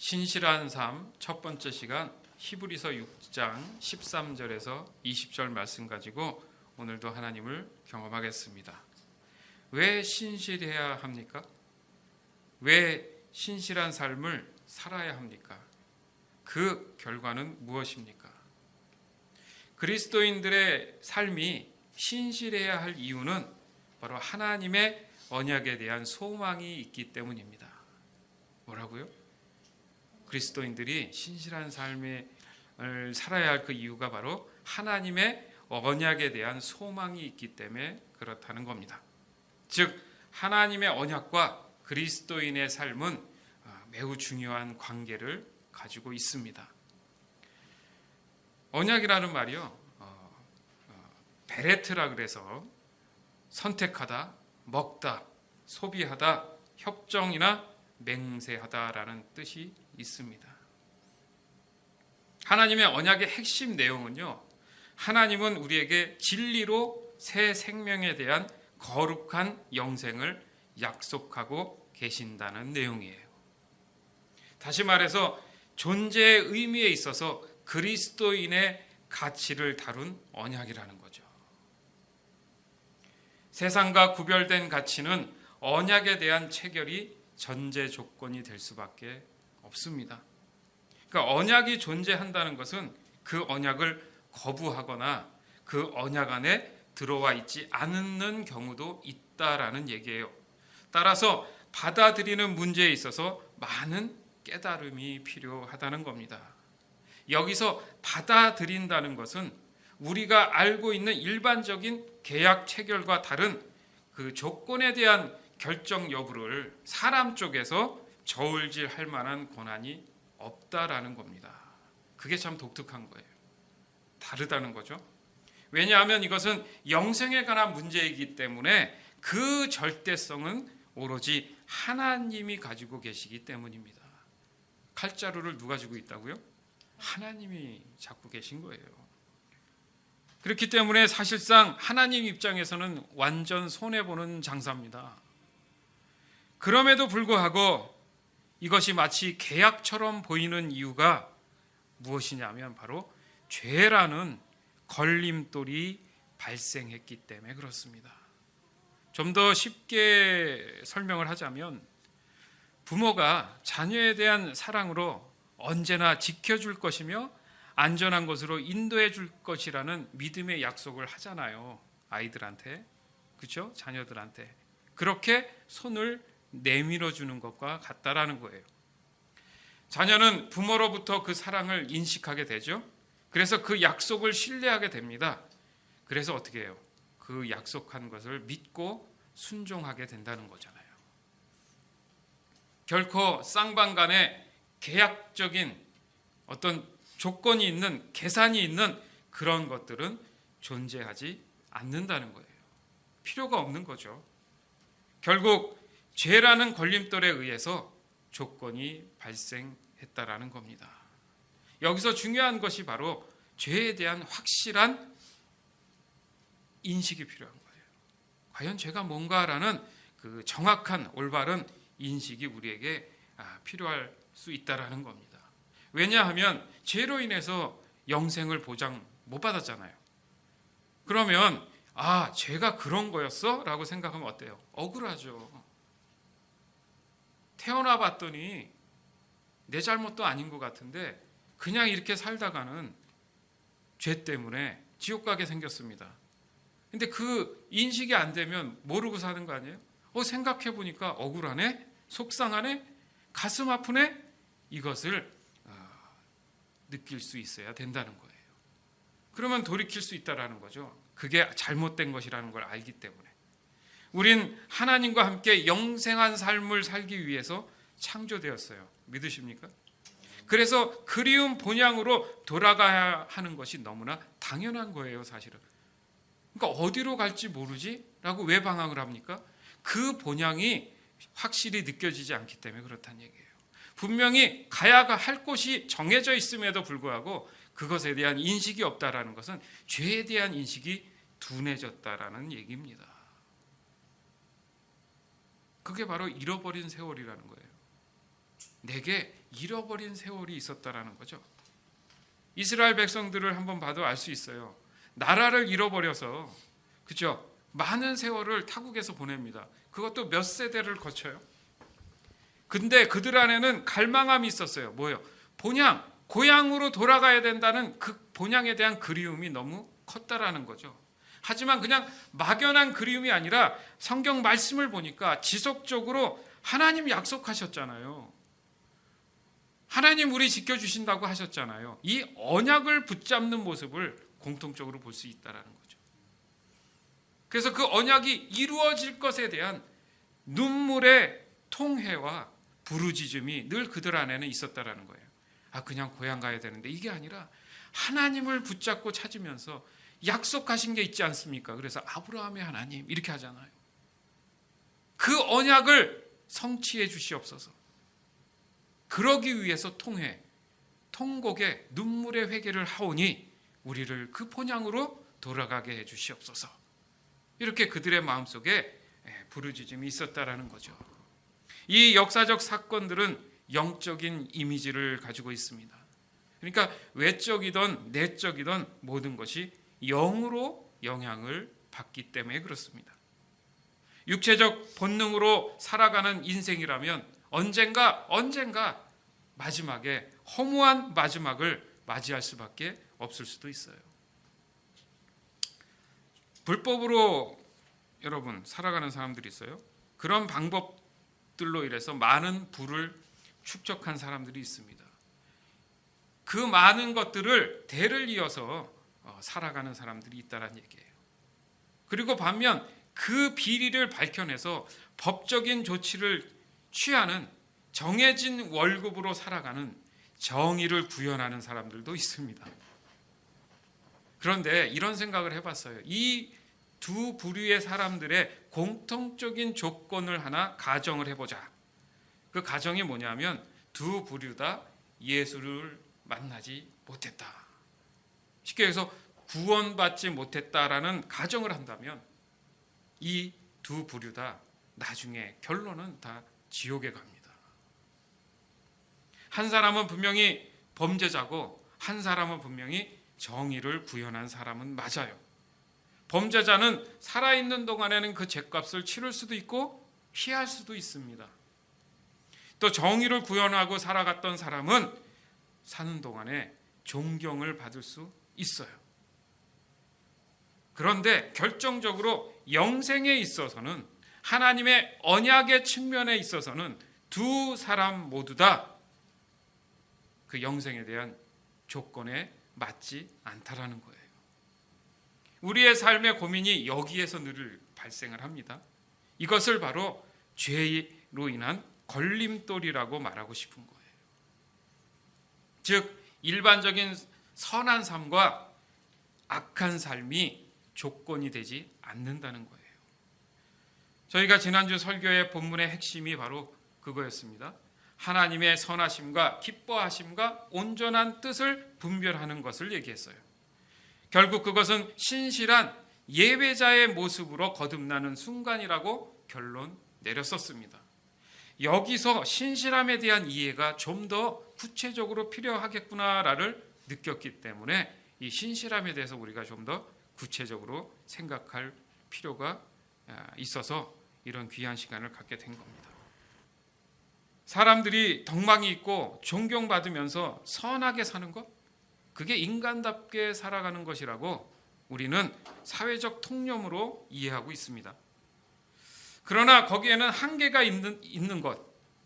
신실한 삶 첫 번째 시간 히브리서 6장 13절에서 20절 말씀 가지고 오늘도 하나님을 경험하겠습니다. 왜 신실해야 합니까? 왜 신실한 삶을 살아야 합니까? 그 결과는 무엇입니까? 그리스도인들의 삶이 신실해야 할 이유는 바로 하나님의 언약에 대한 소망이 있기 때문입니다. 뭐라고요? 그리스도인들이 신실한 삶을 살아야 할 그 이유가 바로 하나님의 언약에 대한 소망이 있기 때문에 그렇다는 겁니다. 즉 하나님의 언약과 그리스도인의 삶은 매우 중요한 관계를 가지고 있습니다. 언약이라는 말이요, 베레트라 그래서 선택하다, 먹다, 소비하다, 협정이나 맹세하다라는 뜻이 있습니다. 하나님의 언약의 핵심 내용은요, 하나님은 우리에게 진리로 새 생명에 대한 거룩한 영생을 약속하고 계신다는 내용이에요. 다시 말해서 존재의 의미에 있어서 그리스도인의 가치를 다룬 언약이라는 거죠. 세상과 구별된 가치는 언약에 대한 체결이 전제 조건이 될 수밖에 없습니다. 그러니까 언약이 존재한다는 것은 그 언약을 거부하거나 그 언약 안에 들어와 있지 않는 경우도 있다라는 얘기예요. 따라서 받아들이는 문제에 있어서 많은 깨달음이 필요하다는 겁니다. 여기서 받아들인다는 것은 우리가 알고 있는 일반적인 계약 체결과 다른 그 조건에 대한 결정 여부를 사람 쪽에서 저울질할 만한 권한이 없다라는 겁니다. 그게 참 독특한 거예요. 다르다는 거죠. 왜냐하면 이것은 영생에 관한 문제이기 때문에 그 절대성은 오로지 하나님이 가지고 계시기 때문입니다. 칼자루를 누가 쥐고 있다고요? 하나님이 잡고 계신 거예요. 그렇기 때문에 사실상 하나님 입장에서는 완전 손해보는 장사입니다. 그럼에도 불구하고 이것이 마치 계약처럼 보이는 이유가 무엇이냐면 바로 죄라는 걸림돌이 발생했기 때문에 그렇습니다. 좀 더 쉽게 설명을 하자면 부모가 자녀에 대한 사랑으로 언제나 지켜줄 것이며 안전한 곳으로 인도해 줄 것이라는 믿음의 약속을 하잖아요. 아이들한테, 그렇죠? 자녀들한테. 그렇게 손을 내밀어 주는 것과 같다라는 거예요. 자녀는 부모로부터 그 사랑을 인식하게 되죠. 그래서 그 약속을 신뢰하게 됩니다. 그래서 어떻게 해요? 그 약속한 것을 믿고 순종하게 된다는 거잖아요. 결코 쌍방간에 계약적인 어떤 조건이 있는, 계산이 있는 그런 것들은 존재하지 않는다는 거예요. 필요가 없는 거죠. 결국 죄라는 걸림돌에 의해서 조건이 발생했다라는 겁니다. 여기서 중요한 것이 바로 죄에 대한 확실한 인식이 필요한 거예요. 과연 죄가 뭔가라는 그 정확한 올바른 인식이 우리에게 필요할 수 있다라는 겁니다. 왜냐하면 죄로 인해서 영생을 보장 못 받았잖아요. 그러면 죄가 그런 거였어? 라고 생각하면 어때요? 억울하죠. 태어나 봤더니 내 잘못도 아닌 것 같은데 그냥 이렇게 살다가는 죄 때문에 지옥 가게 생겼습니다. 근데 그 인식이 안 되면 모르고 사는 거 아니에요? 생각해 보니까 억울하네? 속상하네? 가슴 아프네? 이것을 느낄 수 있어야 된다는 거예요. 그러면 돌이킬 수 있다라는 거죠. 그게 잘못된 것이라는 걸 알기 때문에. 우린 하나님과 함께 영생한 삶을 살기 위해서 창조되었어요. 믿으십니까? 그래서 그리운 본향으로 돌아가야 하는 것이 너무나 당연한 거예요, 사실은. 그러니까 어디로 갈지 모르지? 라고 왜 방황을 합니까? 그 본향이 확실히 느껴지지 않기 때문에 그렇다는 얘기예요. 분명히 가야 할 곳이 정해져 있음에도 불구하고 그것에 대한 인식이 없다라는 것은 죄에 대한 인식이 둔해졌다라는 얘기입니다. 그게 바로 잃어버린 세월이라는 거예요. 내게 잃어버린 세월이 있었다라는 거죠. 이스라엘 백성들을 한번 봐도 알 수 있어요. 나라를 잃어버려서, 그죠? 많은 세월을 타국에서 보냅니다. 그것도 몇 세대를 거쳐요. 근데 그들 안에는 갈망함이 있었어요. 뭐예요? 본향, 고향으로 돌아가야 된다는 그 본향에 대한 그리움이 너무 컸다라는 거죠. 하지만 그냥 막연한 그리움이 아니라 성경 말씀을 보니까 지속적으로 하나님 약속하셨잖아요. 하나님 우리 지켜주신다고 하셨잖아요. 이 언약을 붙잡는 모습을 공통적으로 볼 수 있다는 거죠. 그래서 그 언약이 이루어질 것에 대한 눈물의 통회와 부르짖음이 늘 그들 안에는 있었다는 거예요. 그냥 고향 가야 되는데, 이게 아니라 하나님을 붙잡고 찾으면서 약속하신 게 있지 않습니까? 그래서 아브라함의 하나님 이렇게 하잖아요. 그 언약을 성취해 주시옵소서. 그러기 위해서 통곡의 눈물의 회개를 하오니 우리를 그 본향으로 돌아가게 해 주시옵소서. 이렇게 그들의 마음속에 부르짖음이 있었다라는 거죠. 이 역사적 사건들은 영적인 이미지를 가지고 있습니다. 그러니까 외적이든 내적이든 모든 것이 영으로 영향을 받기 때문에 그렇습니다. 육체적 본능으로 살아가는 인생이라면 언젠가 마지막에 허무한 마지막을 맞이할 수밖에 없을 수도 있어요. 불법으로 여러분 살아가는 사람들이 있어요. 그런 방법들로 인해서 많은 부를 축적한 사람들이 있습니다. 그 많은 것들을 대를 이어서 살아가는 사람들이 있다는 얘기예요. 그리고 반면 그 비리를 밝혀내서 법적인 조치를 취하는 정해진 월급으로 살아가는 정의를 구현하는 사람들도 있습니다. 그런데 이런 생각을 해봤어요. 이 두 부류의 사람들의 공통적인 조건을 하나 가정을 해보자. 그 가정이 뭐냐면 두 부류 다 예수를 만나지 못했다. 쉽게 해서 구원받지 못했다라는 가정을 한다면 이 두 부류 다 나중에 결론은 다 지옥에 갑니다. 한 사람은 분명히 범죄자고 한 사람은 분명히 정의를 구현한 사람은 맞아요. 범죄자는 살아있는 동안에는 그 죄값을 치를 수도 있고 피할 수도 있습니다. 또 정의를 구현하고 살아갔던 사람은 사는 동안에 존경을 받을 수 있어요. 그런데 결정적으로 영생에 있어서는, 하나님의 언약의 측면에 있어서는 두 사람 모두 다 그 영생에 대한 조건에 맞지 않다라는 거예요. 우리의 삶의 고민이 여기에서 늘 발생을 합니다. 이것을 바로 죄로 인한 걸림돌이라고 말하고 싶은 거예요. 즉 일반적인 선한 삶과 악한 삶이 조건이 되지 않는다는 거예요. 저희가 지난주 설교의 본문의 핵심이 바로 그거였습니다. 하나님의 선하심과 기뻐하심과 온전한 뜻을 분별하는 것을 얘기했어요. 결국 그것은 신실한 예배자의 모습으로 거듭나는 순간이라고 결론 내렸었습니다. 여기서 신실함에 대한 이해가 좀 더 구체적으로 필요하겠구나를 느꼈기 때문에 이 신실함에 대해서 우리가 좀 더 구체적으로 생각할 필요가 있어서 이런 귀한 시간을 갖게 된 겁니다. 사람들이 덕망이 있고 존경받으면서 선하게 사는 것, 그게 인간답게 살아가는 것이라고 우리는 사회적 통념으로 이해하고 있습니다. 그러나 거기에는 한계가 있는 것,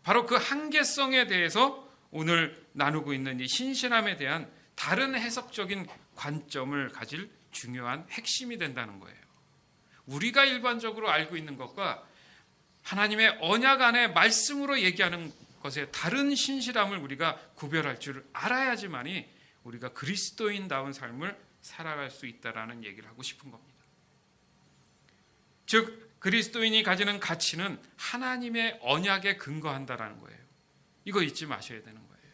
바로 그 한계성에 대해서 오늘 나누고 있는 이 신실함에 대한 다른 해석적인 관점을 가질 중요한 핵심이 된다는 거예요. 우리가 일반적으로 알고 있는 것과 하나님의 언약 안에 말씀으로 얘기하는 것의 다른 신실함을 우리가 구별할 줄 알아야지만이 우리가 그리스도인다운 삶을 살아갈 수 있다라는 얘기를 하고 싶은 겁니다. 즉 그리스도인이 가지는 가치는 하나님의 언약에 근거한다라는 거예요. 이거 잊지 마셔야 되는 거예요.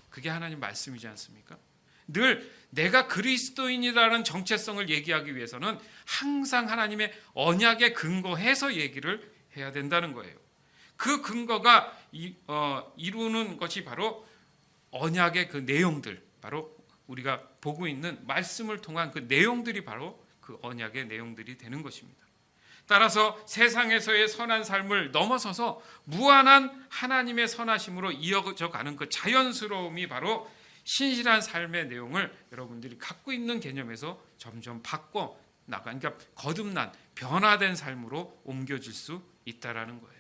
그게 하나님 말씀이지 않습니까? 늘 내가 그리스도인이라는 정체성을 얘기하기 위해서는 항상 하나님의 언약에 근거해서 얘기를 해야 된다는 거예요. 그 근거가 이루는 것이 바로 언약의 그 내용들, 바로 우리가 보고 있는 말씀을 통한 그 내용들이 바로 그 언약의 내용들이 되는 것입니다. 따라서 세상에서의 선한 삶을 넘어서서 무한한 하나님의 선하심으로 이어져 가는 그 자연스러움이 바로 신실한 삶의 내용을 여러분들이 갖고 있는 개념에서 점점 바꿔 나가, 그러니까 거듭난 변화된 삶으로 옮겨질 수 있다라는 거예요.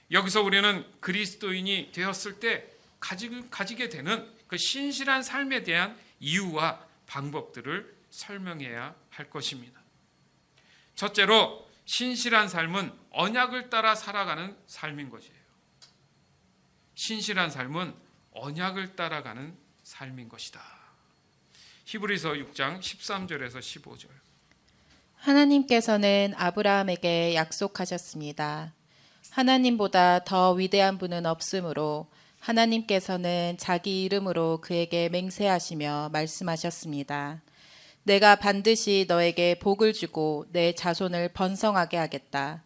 여기서 우리는 그리스도인이 되었을 때 가지게 되는 그 신실한 삶에 대한 이유와 방법들을 설명해야 할 것입니다. 첫째로 신실한 삶은 언약을 따라 살아가는 삶인 것이에요. 신실한 삶은 언약을 따라가는 삶인 것이다. 히브리서 6장 13절에서 15절. 하나님께서는 아브라함에게 약속하셨습니다. 하나님보다 더 위대한 분은 없으므로 하나님께서는 자기 이름으로 그에게 맹세하시며 말씀하셨습니다. 내가 반드시 너에게 복을 주고 내 자손을 번성하게 하겠다.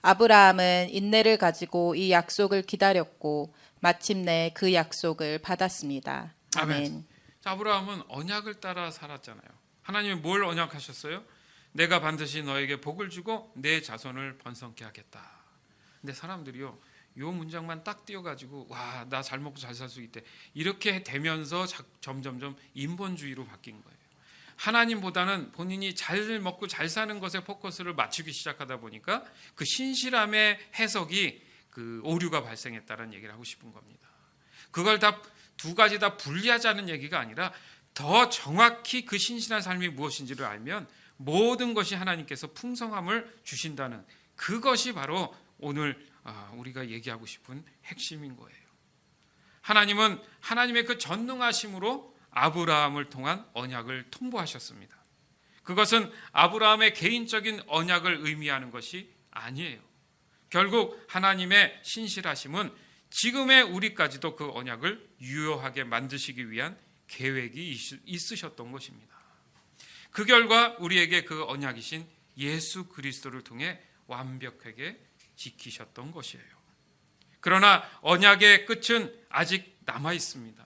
아브라함은 인내를 가지고 이 약속을 기다렸고 마침내 그 약속을 받았습니다. 아멘. 아브라함은 언약을 따라 살았잖아요. 하나님이 뭘 언약하셨어요? 내가 반드시 너에게 복을 주고 내 자손을 번성케 하겠다. 근데 사람들이요, 이 문장만 딱 띄워가지고 와, 나 잘 먹고 잘 살 수 있대, 이렇게 되면서 점점점 인본주의로 바뀐 거예요. 하나님보다는 본인이 잘 먹고 잘 사는 것에 포커스를 맞추기 시작하다 보니까 그 신실함의 해석이 그 오류가 발생했다는 얘기를 하고 싶은 겁니다. 그걸 다 두 가지 다 분리하자는 얘기가 아니라 더 정확히 그 신실한 삶이 무엇인지를 알면 모든 것이 하나님께서 풍성함을 주신다는, 그것이 바로 오늘 우리가 얘기하고 싶은 핵심인 거예요. 하나님은 하나님의 그 전능하심으로 아브라함을 통한 언약을 통보하셨습니다. 그것은 아브라함의 개인적인 언약을 의미하는 것이 아니에요. 결국 하나님의 신실하심은 지금의 우리까지도 그 언약을 유효하게 만드시기 위한 계획이 있으셨던 것입니다. 그 결과 우리에게 그 언약이신 예수 그리스도를 통해 완벽하게 지키셨던 것이에요. 그러나 언약의 끝은 아직 남아 있습니다.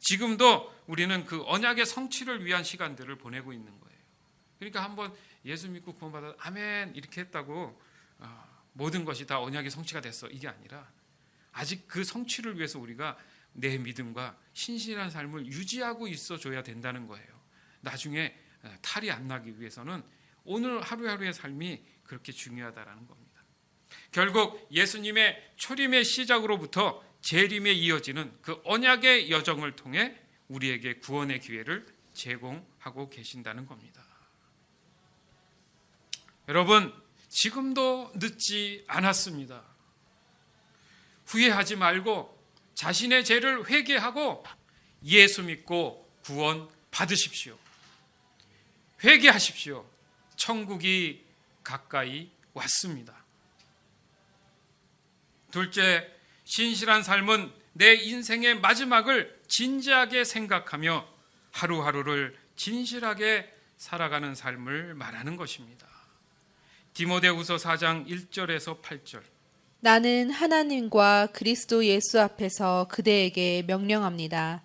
지금도 우리는 그 언약의 성취를 위한 시간들을 보내고 있는 거예요. 그러니까 한번 예수 믿고 구원받아 아멘 이렇게 했다고 모든 것이 다 언약의 성취가 됐어, 이게 아니라 아직 그 성취를 위해서 우리가 내 믿음과 신실한 삶을 유지하고 있어줘야 된다는 거예요. 나중에 탈이 안 나기 위해서는 오늘 하루하루의 삶이 그렇게 중요하다는 겁니다. 결국 예수님의 초림의 시작으로부터 재림에 이어지는 그 언약의 여정을 통해 우리에게 구원의 기회를 제공하고 계신다는 겁니다. 여러분, 지금도 늦지 않았습니다. 후회하지 말고 자신의 죄를 회개하고 예수 믿고 구원 받으십시오. 회개하십시오. 천국이 가까이 왔습니다. 둘째, 신실한 삶은 내 인생의 마지막을 진지하게 생각하며 하루하루를 진실하게 살아가는 삶을 말하는 것입니다. 디모데후서 4장 1절에서 8절. 나는 하나님과 그리스도 예수 앞에서 그대에게 명령합니다.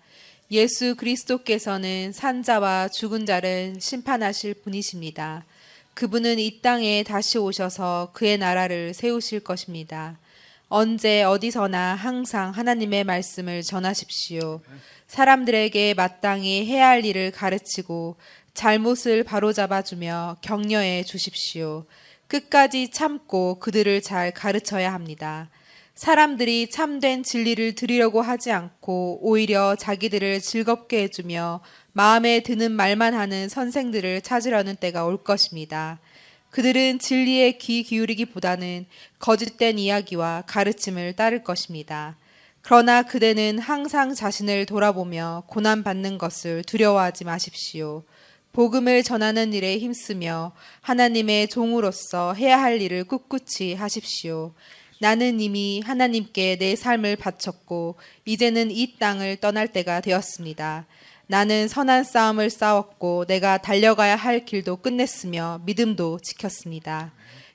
예수 그리스도께서는 산자와 죽은 자를 심판하실 분이십니다. 그분은 이 땅에 다시 오셔서 그의 나라를 세우실 것입니다. 언제 어디서나 항상 하나님의 말씀을 전하십시오. 사람들에게 마땅히 해야 할 일을 가르치고 잘못을 바로잡아주며 격려해 주십시오. 끝까지 참고 그들을 잘 가르쳐야 합니다. 사람들이 참된 진리를 들으려고 하지 않고 오히려 자기들을 즐겁게 해주며 마음에 드는 말만 하는 선생들을 찾으려는 때가 올 것입니다. 그들은 진리에 귀 기울이기보다는 거짓된 이야기와 가르침을 따를 것입니다. 그러나 그대는 항상 자신을 돌아보며 고난받는 것을 두려워하지 마십시오. 복음을 전하는 일에 힘쓰며 하나님의 종으로서 해야 할 일을 꿋꿋이 하십시오. 나는 이미 하나님께 내 삶을 바쳤고 이제는 이 땅을 떠날 때가 되었습니다. 나는 선한 싸움을 싸웠고 내가 달려가야 할 길도 끝냈으며 믿음도 지켰습니다.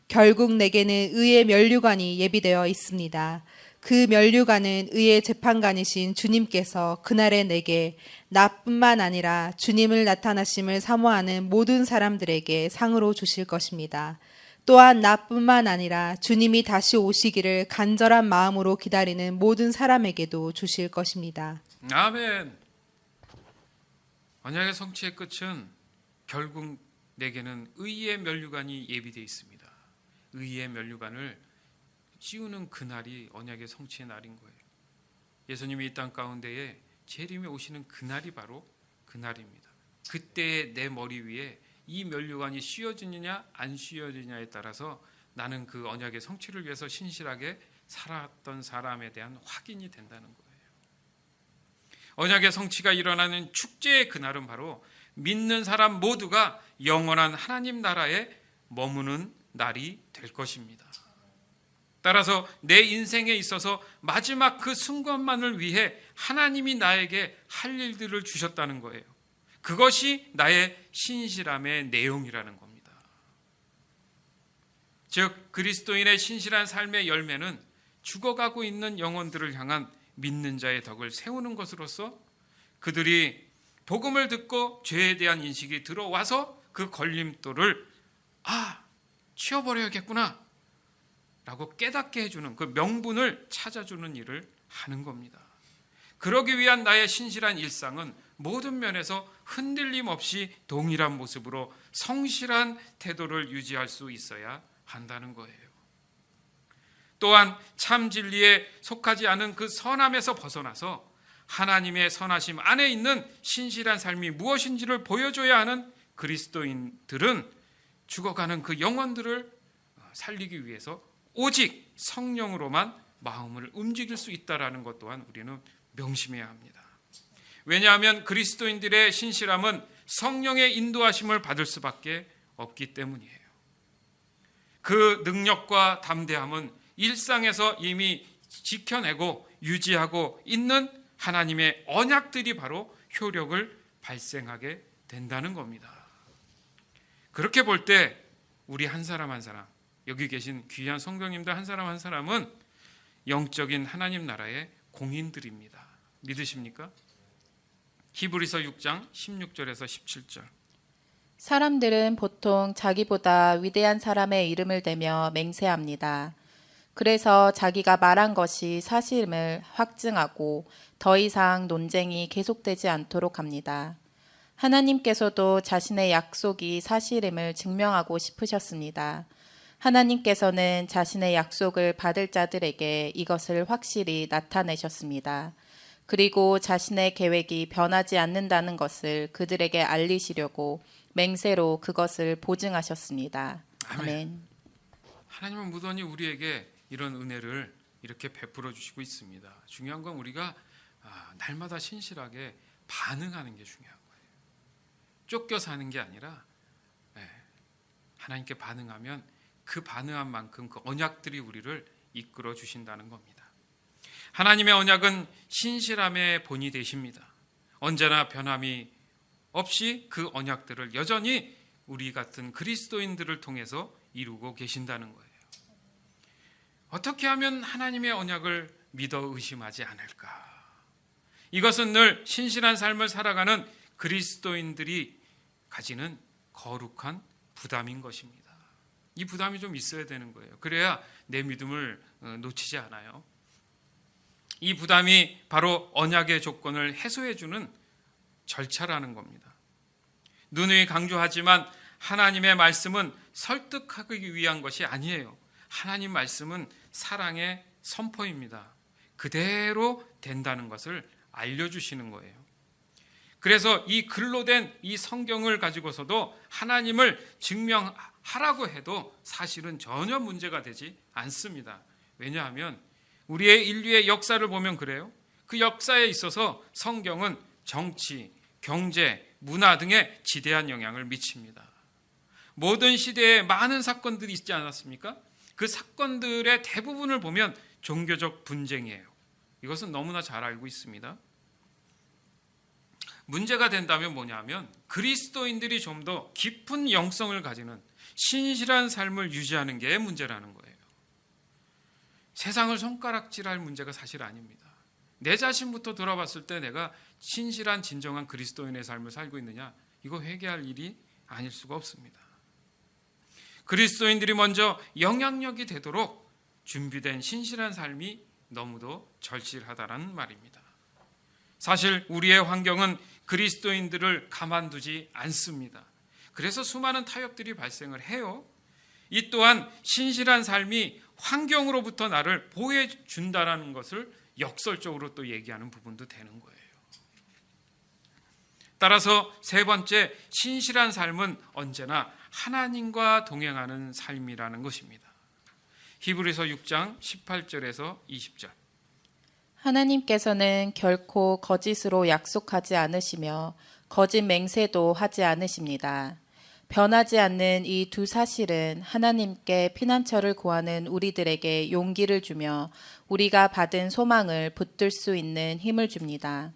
결국 내게는 의의 면류관이 예비되어 있습니다. 그 면류관은 의의 재판관이신 주님께서 그날에 내게 나뿐만 아니라 주님을 나타나심을 사모하는 모든 사람들에게 상으로 주실 것입니다. 또한 나뿐만 아니라 주님이 다시 오시기를 간절한 마음으로 기다리는 모든 사람에게도 주실 것입니다. 아멘. 언약의 성취의 끝은 결국 내게는 의의 면류관이 예비되어 있습니다. 의의 면류관을 씌우는 그날이 언약의 성취의 날인 거예요. 예수님이 이 땅 가운데에 재림에 오시는 그날이 바로 그날입니다. 그때 내 머리 위에 이 면류관이 씌워지느냐 안 씌워지느냐에 따라서 나는 그 언약의 성취를 위해서 신실하게 살았던 사람에 대한 확인이 된다는 거예요. 언약의 성취가 일어나는 축제의 그날은 바로 믿는 사람 모두가 영원한 하나님 나라에 머무는 날이 될 것입니다. 따라서 내 인생에 있어서 마지막 그 순간만을 위해 하나님이 나에게 할 일들을 주셨다는 거예요. 그것이 나의 신실함의 내용이라는 겁니다. 즉 그리스도인의 신실한 삶의 열매는 죽어가고 있는 영혼들을 향한 믿는 자의 덕을 세우는 것으로서 그들이 복음을 듣고 죄에 대한 인식이 들어와서 그 걸림돌을 치워버려야겠구나 라고 깨닫게 해주는 그 명분을 찾아주는 일을 하는 겁니다. 그러기 위한 나의 신실한 일상은 모든 면에서 흔들림 없이 동일한 모습으로 성실한 태도를 유지할 수 있어야 한다는 거예요. 또한 참 진리에 속하지 않은 그 선함에서 벗어나서 하나님의 선하심 안에 있는 신실한 삶이 무엇인지를 보여줘야 하는 그리스도인들은 죽어가는 그 영혼들을 살리기 위해서 오직 성령으로만 마음을 움직일 수 있다는 것 또한 우리는 명심해야 합니다. 왜냐하면 그리스도인들의 신실함은 성령의 인도하심을 받을 수밖에 없기 때문이에요. 그 능력과 담대함은 일상에서 이미 지켜내고 유지하고 있는 하나님의 언약들이 바로 효력을 발생하게 된다는 겁니다. 그렇게 볼 때 우리 한 사람 한 사람, 여기 계신 귀한 성도님들 한 사람 한 사람은 영적인 하나님 나라의 공인들입니다. 믿으십니까? 히브리서 6장 16절에서 17절. 사람들은 보통 자기보다 위대한 사람의 이름을 대며 맹세합니다. 그래서 자기가 말한 것이 사실임을 확증하고 더 이상 논쟁이 계속되지 않도록 합니다. 하나님께서도 자신의 약속이 사실임을 증명하고 싶으셨습니다. 하나님께서는 자신의 약속을 받을 자들에게 이것을 확실히 나타내셨습니다. 그리고 자신의 계획이 변하지 않는다는 것을 그들에게 알리시려고 맹세로 그것을 보증하셨습니다. 아멘. 하나님은 무던히 우리에게 이런 은혜를 이렇게 베풀어 주시고 있습니다. 중요한 건 우리가 날마다 신실하게 반응하는 게 중요한 거예요. 쫓겨 사는 게 아니라 하나님께 반응하면 그 반응한 만큼 그 언약들이 우리를 이끌어 주신다는 겁니다. 하나님의 언약은 신실함의 본이 되십니다. 언제나 변함이 없이 그 언약들을 여전히 우리 같은 그리스도인들을 통해서 이루고 계신다는 거예요. 어떻게 하면 하나님의 언약을 믿어 의심하지 않을까? 이것은 늘 신실한 삶을 살아가는 그리스도인들이 가지는 거룩한 부담인 것입니다. 이 부담이 좀 있어야 되는 거예요. 그래야 내 믿음을 놓치지 않아요. 이 부담이 바로 언약의 조건을 해소해주는 절차라는 겁니다. 누누이 강조하지만 하나님의 말씀은 설득하기 위한 것이 아니에요. 하나님 말씀은 사랑의 선포입니다. 그대로 된다는 것을 알려주시는 거예요. 그래서 이 글로 된 이 성경을 가지고서도 하나님을 증명하라고 해도 사실은 전혀 문제가 되지 않습니다. 왜냐하면 우리의 인류의 역사를 보면 그래요. 그 역사에 있어서 성경은 정치, 경제, 문화 등에 지대한 영향을 미칩니다. 모든 시대에 많은 사건들이 있지 않았습니까? 그 사건들의 대부분을 보면 종교적 분쟁이에요. 이것은 너무나 잘 알고 있습니다. 문제가 된다면 뭐냐면 그리스도인들이 좀 더 깊은 영성을 가지는 신실한 삶을 유지하는 게 문제라는 거예요. 세상을 손가락질할 문제가 사실 아닙니다. 내 자신부터 돌아봤을 때 내가 신실한 진정한 그리스도인의 삶을 살고 있느냐, 이거 회개할 일이 아닐 수가 없습니다. 그리스도인들이 먼저 영향력이 되도록 준비된 신실한 삶이 너무도 절실하다는 말입니다. 사실 우리의 환경은 그리스도인들을 가만두지 않습니다. 그래서 수많은 타협들이 발생을 해요. 이 또한 신실한 삶이 환경으로부터 나를 보호해 준다는 것을 역설적으로 또 얘기하는 부분도 되는 거예요. 따라서 세 번째, 신실한 삶은 언제나 하나님과 동행하는 삶이라는 것입니다. 히브리서 6장 18절에서 20절. 하나님께서는 결코 거짓으로 약속하지 않으시며 거짓 맹세도 하지 않으십니다. 변하지 않는 이 두 사실은 하나님께 피난처를 구하는 우리들에게 용기를 주며 우리가 받은 소망을 붙들 수 있는 힘을 줍니다.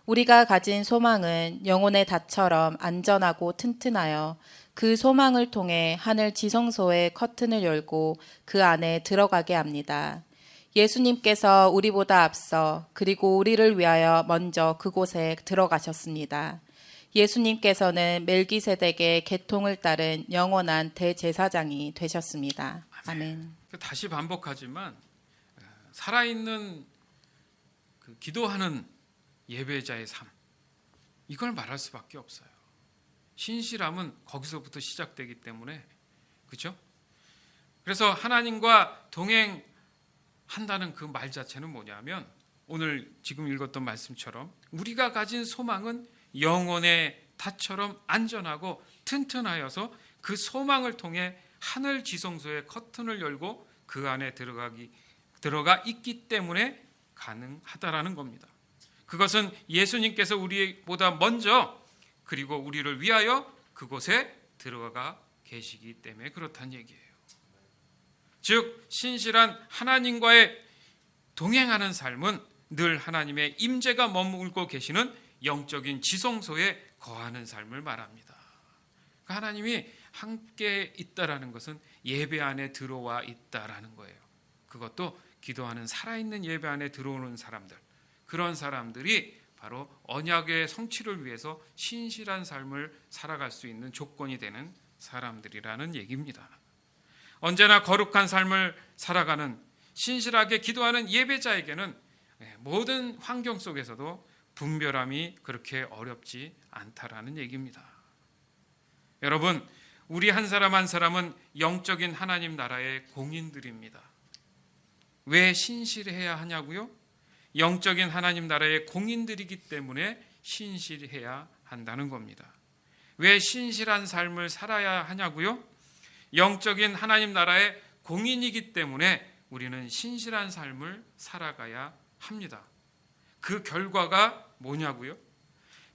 우리가 가진 소망은 영혼의 닷처럼 안전하고 튼튼하여 그 소망을 통해 하늘 지성소의 커튼을 열고 그 안에 들어가게 합니다. 예수님께서 우리보다 앞서 그리고 우리를 위하여 먼저 그곳에 들어가셨습니다. 예수님께서는 멜기세덱의 계통을 따른 영원한 대제사장이 되셨습니다. 아멘. 다시 반복하지만 살아있는 그 기도하는 예배자의 삶, 이걸 말할 수밖에 없어요. 신실함은 거기서부터 시작되기 때문에, 그렇죠? 그래서 하나님과 동행한다는 그 말 자체는 뭐냐면, 오늘 지금 읽었던 말씀처럼 우리가 가진 소망은 영혼의 닷처럼 안전하고 튼튼하여서 그 소망을 통해 하늘 지성소의 커튼을 열고 그 안에 들어가 있기 때문에 가능하다라는 겁니다. 그것은 예수님께서 우리보다 먼저 그리고 우리를 위하여 그곳에 들어가 계시기 때문에 그렇다는 얘기예요. 즉 신실한 하나님과의 동행하는 삶은 늘 하나님의 임재가 머물고 계시는 영적인 지성소에 거하는 삶을 말합니다. 하나님이 함께 있다라는 것은 예배 안에 들어와 있다라는 거예요. 그것도 기도하는 살아있는 예배 안에 들어오는 사람들, 그런 사람들이 바로 언약의 성취를 위해서 신실한 삶을 살아갈 수 있는 조건이 되는 사람들이라는 얘기입니다. 언제나 거룩한 삶을 살아가는 신실하게 기도하는 예배자에게는 모든 환경 속에서도 분별함이 그렇게 어렵지 않다라는 얘기입니다. 여러분, 우리 한 사람 한 사람은 영적인 하나님 나라의 공인들입니다. 왜 신실해야 하냐고요? 영적인 하나님 나라의 공인들이기 때문에 신실해야 한다는 겁니다. 왜 신실한 삶을 살아야 하냐고요? 영적인 하나님 나라의 공인이기 때문에 우리는 신실한 삶을 살아가야 합니다. 그 결과가 뭐냐고요?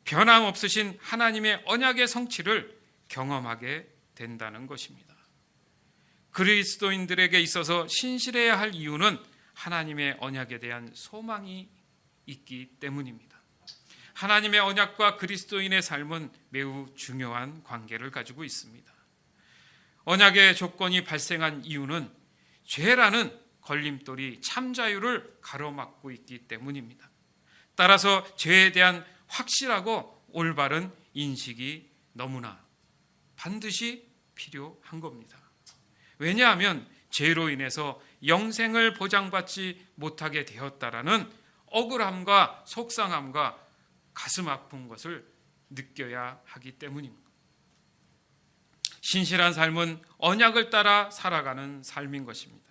변함없으신 하나님의 언약의 성취를 경험하게 된다는 것입니다. 그리스도인들에게 있어서 신실해야 할 이유는 하나님의 언약에 대한 소망이 있기 때문입니다. 하나님의 언약과 그리스도인의 삶은 매우 중요한 관계를 가지고 있습니다. 언약의 조건이 발생한 이유는 죄라는 걸림돌이 참 자유를 가로막고 있기 때문입니다. 따라서 죄에 대한 확실하고 올바른 인식이 너무나 반드시 필요한 겁니다. 왜냐하면 죄로 인해서 영생을 보장받지 못하게 되었다라는 억울함과 속상함과 가슴 아픈 것을 느껴야 하기 때문입니다. 신실한 삶은 언약을 따라 살아가는 삶인 것입니다.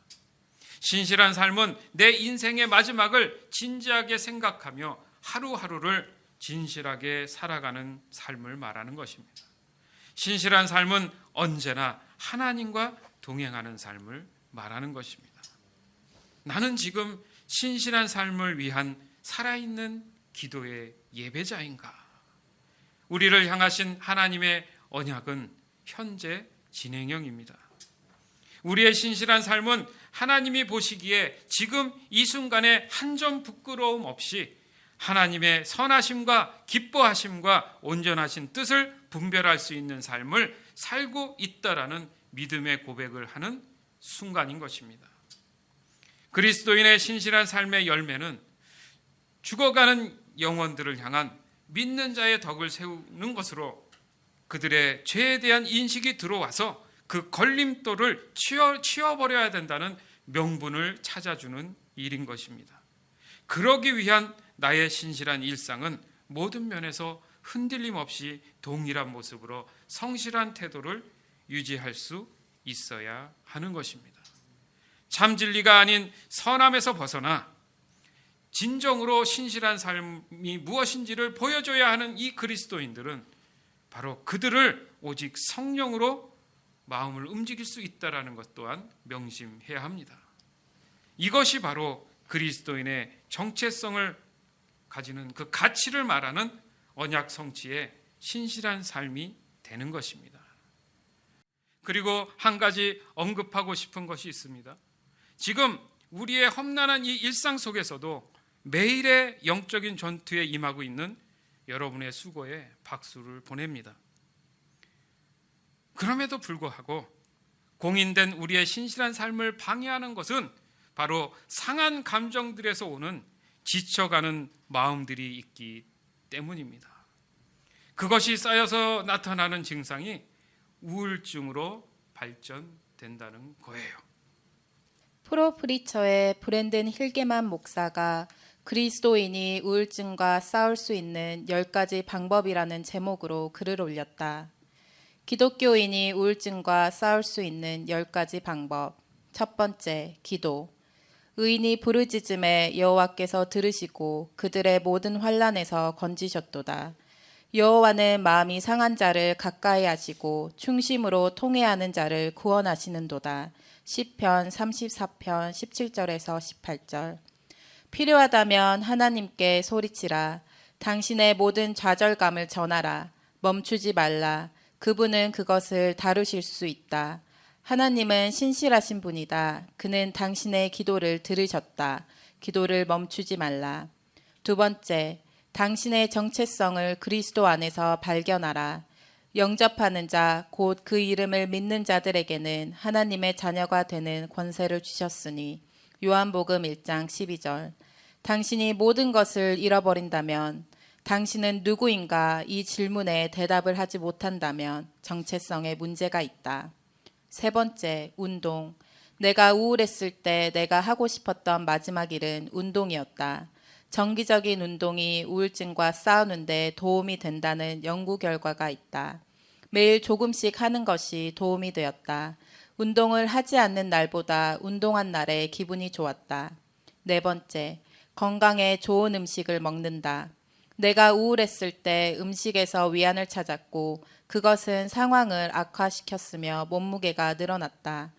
신실한 삶은 내 인생의 마지막을 진지하게 생각하며 하루하루를 진실하게 살아가는 삶을 말하는 것입니다. 신실한 삶은 언제나 하나님과 동행하는 삶을 말하는 것입니다. 나는 지금 신실한 삶을 위한 살아있는 기도의 예배자인가? 우리를 향하신 하나님의 언약은 현재 진행형입니다. 우리의 신실한 삶은 하나님이 보시기에 지금 이 순간에 한 점 부끄러움 없이 하나님의 선하심과 기뻐하심과 온전하신 뜻을 분별할 수 있는 삶을 살고 있다라는 믿음의 고백을 하는 순간인 것입니다. 그리스도인의 신실한 삶의 열매는 죽어가는 영혼들을 향한 믿는 자의 덕을 세우는 것으로 그들의 죄에 대한 인식이 들어와서 그 걸림돌을 치워버려야 된다는 명분을 찾아주는 일인 것입니다. 그러기 위한 나의 신실한 일상은 모든 면에서 흔들림 없이 동일한 모습으로 성실한 태도를 유지할 수 있어야 하는 것입니다. 참 진리가 아닌 선함에서 벗어나 진정으로 신실한 삶이 무엇인지를 보여줘야 하는 이 그리스도인들은 바로 그들을 오직 성령으로 마음을 움직일 수 있다는 것 또한 명심해야 합니다. 이것이 바로 그리스도인의 정체성을 가지는 그 가치를 말하는 언약 성취의 신실한 삶이 되는 것입니다. 그리고 한 가지 언급하고 싶은 것이 있습니다. 지금 우리의 험난한 이 일상 속에서도 매일의 영적인 전투에 임하고 있는 여러분의 수고에 박수를 보냅니다. 그럼에도 불구하고 공인된 우리의 신실한 삶을 방해하는 것은 바로 상한 감정들에서 오는 지쳐가는 마음들이 있기 때문입니다. 그것이 쌓여서 나타나는 증상이 우울증으로 발전된다는 거예요. 프로프리처의 브랜든 힐게만 목사가 그리스도인이 우울증과 싸울 수 있는 10가지 방법이라는 제목으로 글을 올렸다. 기독교인이 우울증과 싸울 수 있는 10가지 방법. 첫 번째, 기도. 의인이 부르짖음에 여호와께서 들으시고 그들의 모든 환난에서 건지셨도다. 여호와는 마음이 상한 자를 가까이 하시고 충심으로 통회하는 자를 구원하시는도다. 시편 34편 17절에서 18절. 필요하다면 하나님께 소리치라. 당신의 모든 좌절감을 전하라. 멈추지 말라. 그분은 그것을 다루실 수 있다. 하나님은 신실하신 분이다. 그는 당신의 기도를 들으셨다. 기도를 멈추지 말라. 두 번째, 당신의 정체성을 그리스도 안에서 발견하라. 영접하는 자, 곧 그 이름을 믿는 자들에게는 하나님의 자녀가 되는 권세를 주셨으니 요한복음 1장 12절. 당신이 모든 것을 잃어버린다면, 당신은 누구인가 이 질문에 대답을 하지 못한다면 정체성에 문제가 있다. 세 번째, 운동. 내가 우울했을 때 내가 하고 싶었던 마지막 일은 운동이었다. 정기적인 운동이 우울증과 싸우는데 도움이 된다는 연구 결과가 있다. 매일 조금씩 하는 것이 도움이 되었다. 운동을 하지 않는 날보다 운동한 날에 기분이 좋았다. 네 번째, 건강에 좋은 음식을 먹는다. 내가 우울했을 때 음식에서 위안을 찾았고 그것은 상황을 악화시켰으며 몸무게가 늘어났다.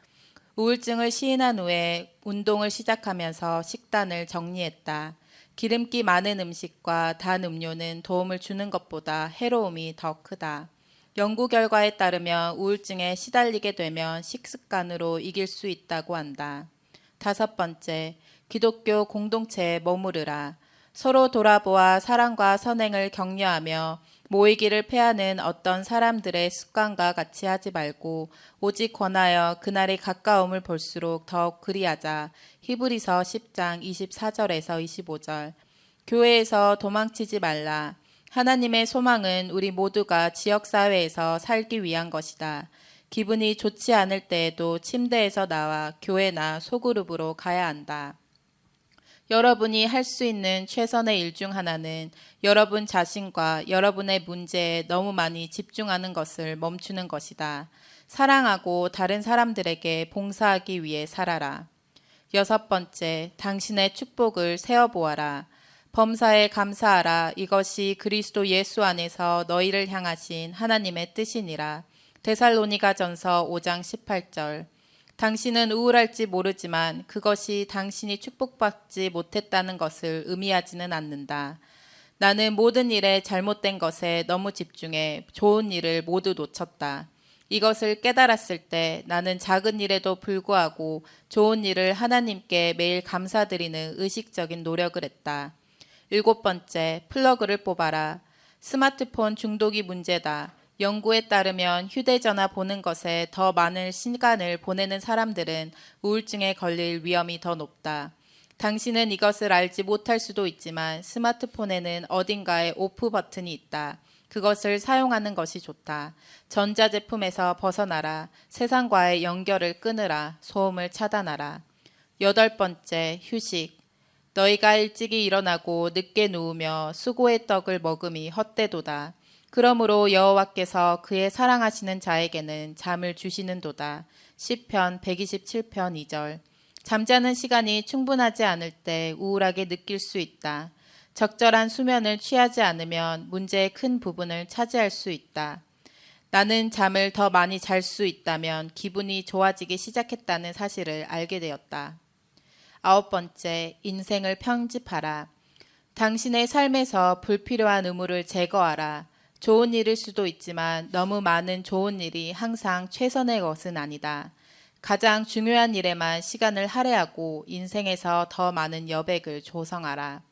우울증을 시인한 후에 운동을 시작하면서 식단을 정리했다. 기름기 많은 음식과 단 음료는 도움을 주는 것보다 해로움이 더 크다. 연구 결과에 따르면 우울증에 시달리게 되면 식습관으로 이길 수 있다고 한다. 다섯 번째, 기독교 공동체에 머무르라. 서로 돌아보아 사랑과 선행을 격려하며 모이기를 패하는 어떤 사람들의 습관과 같이 하지 말고 오직 권하여 그날의 가까움을 볼수록 더욱 그리하자. 히브리서 10장 24절에서 25절. 교회에서 도망치지 말라. 하나님의 소망은 우리 모두가 지역사회에서 살기 위한 것이다. 기분이 좋지 않을 때에도 침대에서 나와 교회나 소그룹으로 가야 한다. 여러분이 할 수 있는 최선의 일 중 하나는 여러분 자신과 여러분의 문제에 너무 많이 집중하는 것을 멈추는 것이다. 사랑하고 다른 사람들에게 봉사하기 위해 살아라. 여섯 번째, 당신의 축복을 세어보아라. 범사에 감사하라. 이것이 그리스도 예수 안에서 너희를 향하신 하나님의 뜻이니라. 데살로니가전서 5장 18절. 당신은 우울할지 모르지만 그것이 당신이 축복받지 못했다는 것을 의미하지는 않는다. 나는 모든 일에 잘못된 것에 너무 집중해 좋은 일을 모두 놓쳤다. 이것을 깨달았을 때 나는 작은 일에도 불구하고 좋은 일을 하나님께 매일 감사드리는 의식적인 노력을 했다. 일곱 번째, 플러그를 뽑아라. 스마트폰 중독이 문제다. 연구에 따르면 휴대전화 보는 것에 더 많은 시간을 보내는 사람들은 우울증에 걸릴 위험이 더 높다. 당신은 이것을 알지 못할 수도 있지만 스마트폰에는 어딘가에 오프 버튼이 있다. 그것을 사용하는 것이 좋다. 전자제품에서 벗어나라. 세상과의 연결을 끊으라. 소음을 차단하라. 8번째, 휴식. 너희가 일찍이 일어나고 늦게 누우며 수고의 떡을 먹음이 헛되도다. 그러므로 여호와께서 그의 사랑하시는 자에게는 잠을 주시는도다. 시편 127편 2절. 잠자는 시간이 충분하지 않을 때 우울하게 느낄 수 있다. 적절한 수면을 취하지 않으면 문제의 큰 부분을 차지할 수 있다. 나는 잠을 더 많이 잘 수 있다면 기분이 좋아지기 시작했다는 사실을 알게 되었다. 9번째, 인생을 편집하라. 당신의 삶에서 불필요한 의무를 제거하라. 좋은 일일 수도 있지만 너무 많은 좋은 일이 항상 최선의 것은 아니다. 가장 중요한 일에만 시간을 할애하고 인생에서 더 많은 여백을 조성하라.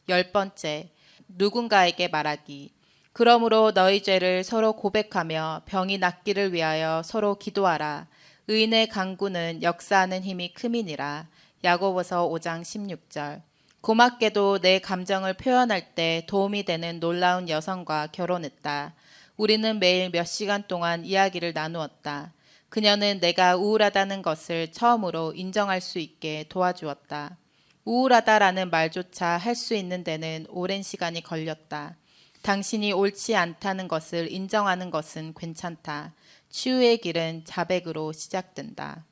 10번째, 누군가에게 말하기. 그러므로 너희 죄를 서로 고백하며 병이 낫기를 위하여 서로 기도하라. 의인의 강구는 역사하는 힘이 크미니라. 야고보서 5장 16절. 고맙게도 내 감정을 표현할 때 도움이 되는 놀라운 여성과 결혼했다. 우리는 매일 몇 시간 동안 이야기를 나누었다. 그녀는 내가 우울하다는 것을 처음으로 인정할 수 있게 도와주었다. 우울하다라는 말조차 할 수 있는 데는 오랜 시간이 걸렸다. 당신이 옳지 않다는 것을 인정하는 것은 괜찮다. 치유의 길은 자백으로 시작된다.